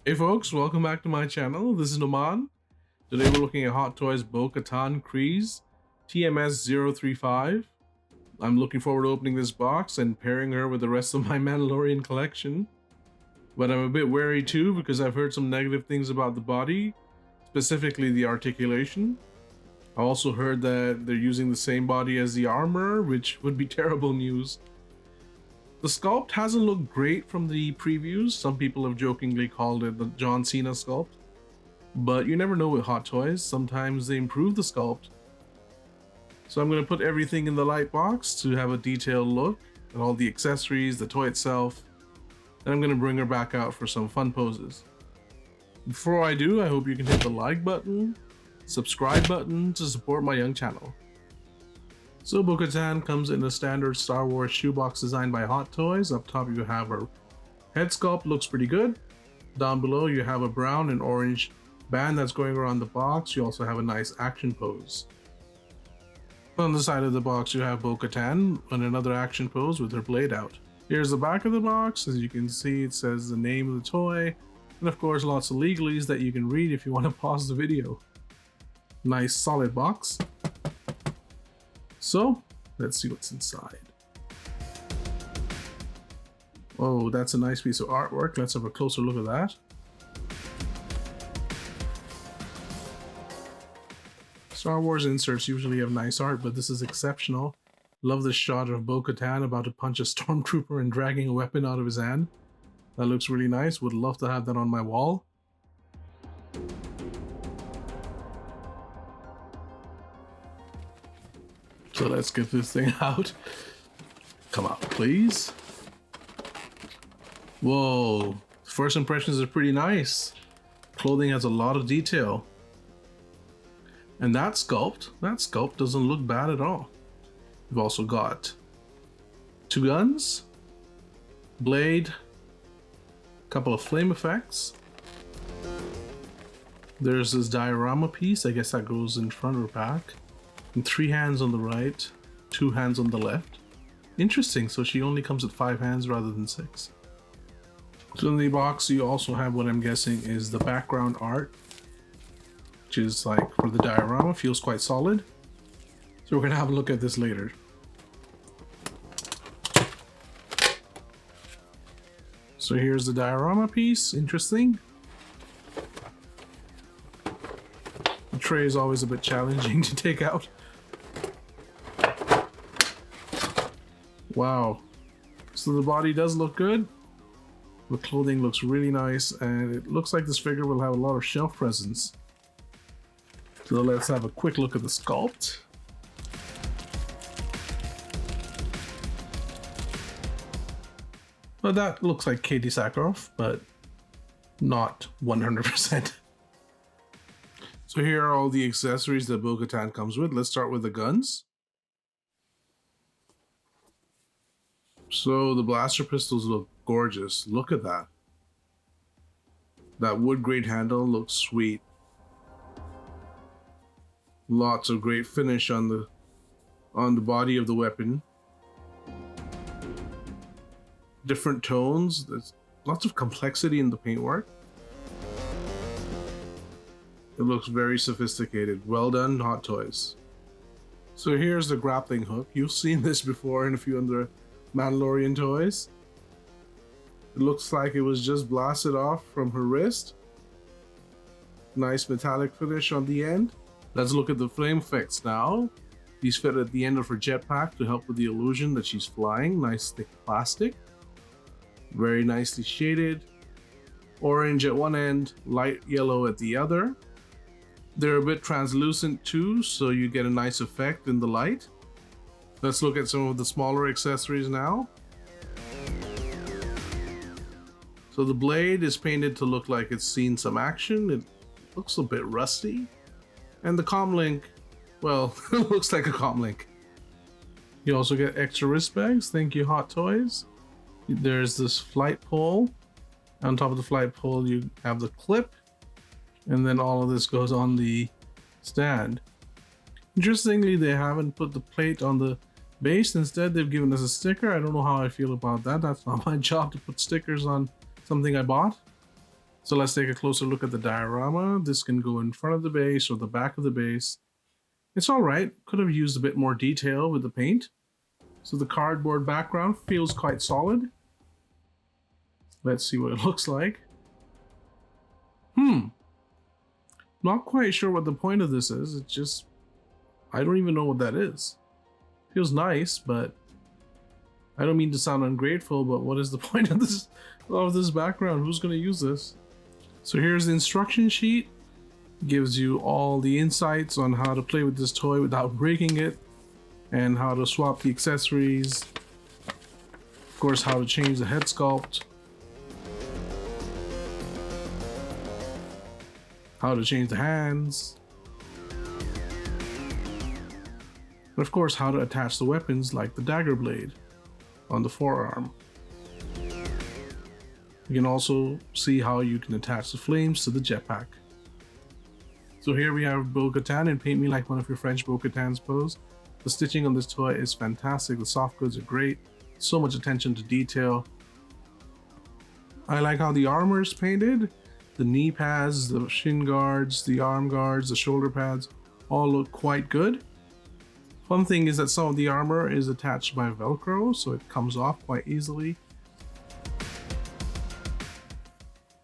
Hey folks, welcome back to my channel. This is Noman. Today we're looking at Hot Toys Bo-Katan Kryze TMS035. I'm looking forward to opening this box and pairing her with the rest of my Mandalorian collection. But I'm a bit wary too because I've heard some negative things about the body, specifically the articulation. I also heard that they're using the same body as the armor, which would be terrible news. The sculpt hasn't looked great from the previews. Some people have jokingly called it the John Cena sculpt. But you never know with Hot Toys. Sometimes they improve the sculpt. So I'm going to put everything in the light box to have a detailed look at all the accessories, the toy itself. Then I'm going to bring her back out for some fun poses. Before I do, I hope you can hit the like button, subscribe button to support my young channel. So Bo-Katan comes in a standard Star Wars shoebox designed by Hot Toys. Up top you have her head sculpt, looks pretty good. Down below you have a brown and orange band that's going around the box. You also have a nice action pose. On the side of the box you have Bo-Katan on another action pose with her blade out. Here's the back of the box. As you can see, it says the name of the toy, and of course lots of legalese that you can read if you want to pause the video. Nice solid box. So, let's see what's inside. Oh, that's a nice piece of artwork. Let's have a closer look at that. Star Wars inserts usually have nice art, but this is exceptional. Love this shot of Bo-Katan about to punch a stormtrooper and dragging a weapon out of his hand. That looks really nice. Would love to have that on my wall. So let's get this thing out. Come out, please. Whoa, first impressions are pretty nice. Clothing has a lot of detail. And that sculpt doesn't look bad at all. We've also got two guns, blade, a couple of flame effects. There's this diorama piece, I guess that goes in front or back. And 3 hands on the right, 2 hands on the left. Interesting, so she only comes with 5 hands rather than 6. So in the box you also have what I'm guessing is the background art, which is like for the diorama, feels quite solid. So we're gonna have a look at this later. So here's the diorama piece, interesting. The tray is always a bit challenging to take out. Wow, so the body does look good. The clothing looks really nice, and it looks like this figure will have a lot of shelf presence. So let's have a quick look at the sculpt. Well, that looks like Katie Sackhoff, but not 100%. So here are all the accessories that Bo-Katan comes with. Let's start with the guns. So the blaster pistols look gorgeous. Look at that. That wood grade handle looks sweet. Lots of great finish on the body of the weapon. Different tones. There's lots of complexity in the paintwork. It looks very sophisticated. Well done, Hot Toys. So here's the grappling hook. You've seen this before in a few other Mandalorian toys. It looks like it was just blasted off from her wrist. Nice metallic finish on the end. Let's look at the flame effects now. These fit at the end of her jetpack to help with the illusion that she's flying. Nice thick plastic. Very nicely shaded. Orange at one end, light yellow at the other. They're a bit translucent too, so you get a nice effect in the light. Let's look at some of the smaller accessories now. So the blade is painted to look like it's seen some action. It looks a bit rusty. And the comlink, well, it looks like a comlink. You also get extra wrist bags. Thank you, Hot Toys. There's this flight pole. On top of the flight pole, you have the clip. And then all of this goes on the stand. Interestingly, they haven't put the plate on the base. Instead, they've given us a sticker. I don't know how I feel about that. That's not my job to put stickers on something I bought. So let's take a closer look at the diorama. This can go in front of the base or the back of the base. It's all right. Could have used a bit more detail with the paint. So the cardboard background feels quite solid. Let's see what it looks like. Not quite sure what the point of this is. It's just, I don't even know what that is. Feels nice, but I don't mean to sound ungrateful, but what is the point of this background? Who's going to use this? So here's the instruction sheet. Gives you all the insights on how to play with this toy without breaking it, and how to swap the accessories. Of course, how to change the head sculpt, how to change the hands, and of course how to attach the weapons like the dagger blade on the forearm. You can also see how you can attach the flames to the jetpack. So here we have Bo-Katan in Paint Me Like One of Your French Bo-Katans pose. The stitching on this toy is fantastic. The soft goods are great. So much attention to detail. I like how the armor is painted. The knee pads, the shin guards, the arm guards, the shoulder pads all look quite good. Fun thing is that some of the armor is attached by Velcro, so it comes off quite easily.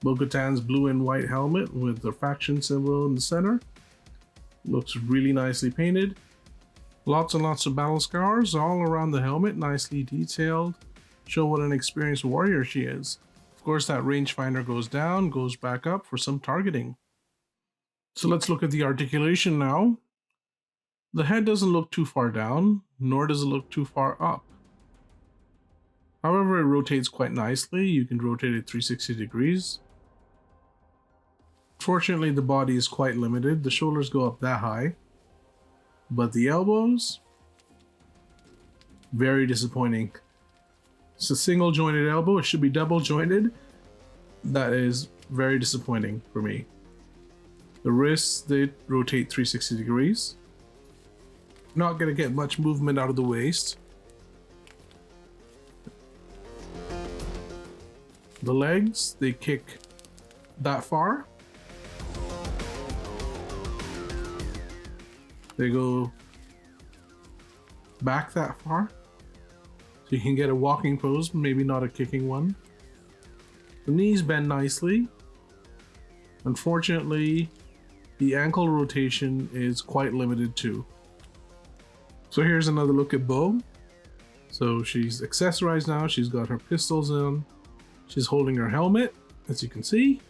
Bo-Katan's blue and white helmet with the faction symbol in the center. Looks really nicely painted. Lots and lots of battle scars all around the helmet, nicely detailed. Show what an experienced warrior she is. Of course, that rangefinder goes down, goes back up for some targeting. So let's look at the articulation now. The head doesn't look too far down, nor does it look too far up. However, it rotates quite nicely. You can rotate it 360 degrees. Fortunately, the body is quite limited. The shoulders go up that high, but the elbows, very disappointing. It's a single jointed elbow. It should be double jointed. That is very disappointing for me. The wrists, they rotate 360 degrees. Not gonna get much movement out of the waist. The legs, they kick that far. They go back that far. So you can get a walking pose, maybe not a kicking one. The knees bend nicely. Unfortunately, the ankle rotation is quite limited too. So here's another look at Bo. So she's accessorized now. She's got her pistols in. She's holding her helmet, as you can see.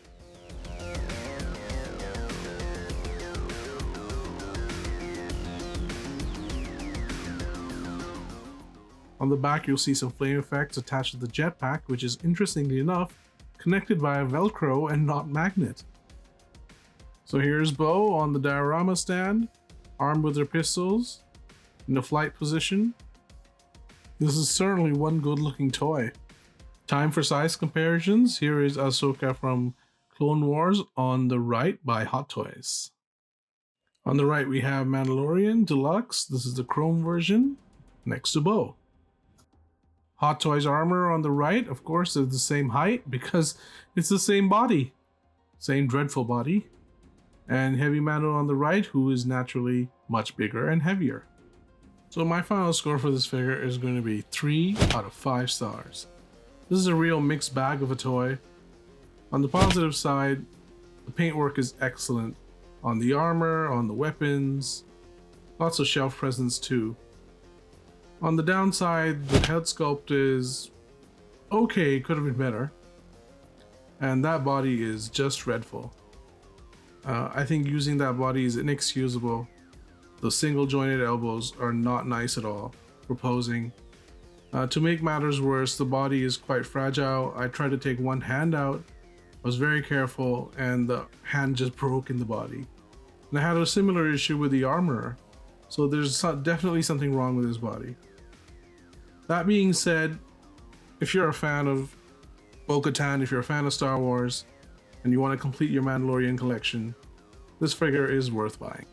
On the back, you'll see some flame effects attached to the jetpack, which is, interestingly enough, connected via Velcro and not magnet. So here's Bo on the diorama stand, armed with her pistols, in a flight position. This is certainly one good-looking toy. Time for size comparisons. Here is Ahsoka from Clone Wars on the right by Hot Toys. On the right, we have Mandalorian Deluxe. This is the chrome version, next to Bo. Hot Toys armor on the right, of course, is the same height because it's the same body. Same dreadful body. And Heavy Mando on the right, who is naturally much bigger and heavier. So my final score for this figure is going to be 3 out of 5 stars. This is a real mixed bag of a toy. On the positive side, the paintwork is excellent. On the armor, on the weapons, lots of shelf presence too. On the downside, the head sculpt is okay, could have been better. And that body is just dreadful. I think using that body is inexcusable. The single jointed elbows are not nice at all for posing. To make matters worse, the body is quite fragile. I tried to take one hand out, I was very careful, and the hand just broke in the body. And I had a similar issue with the armor, so there's definitely something wrong with his body. That being said, if you're a fan of Bo-Katan, if you're a fan of Star Wars, and you want to complete your Mandalorian collection, this figure is worth buying.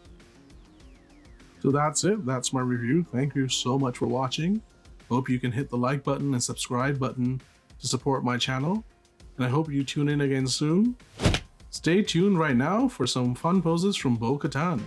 So that's it. That's my review. Thank you so much for watching. Hope you can hit the like button and subscribe button to support my channel. and I hope you tune in again soon. Stay tuned right now for some fun poses from Bo-Katan.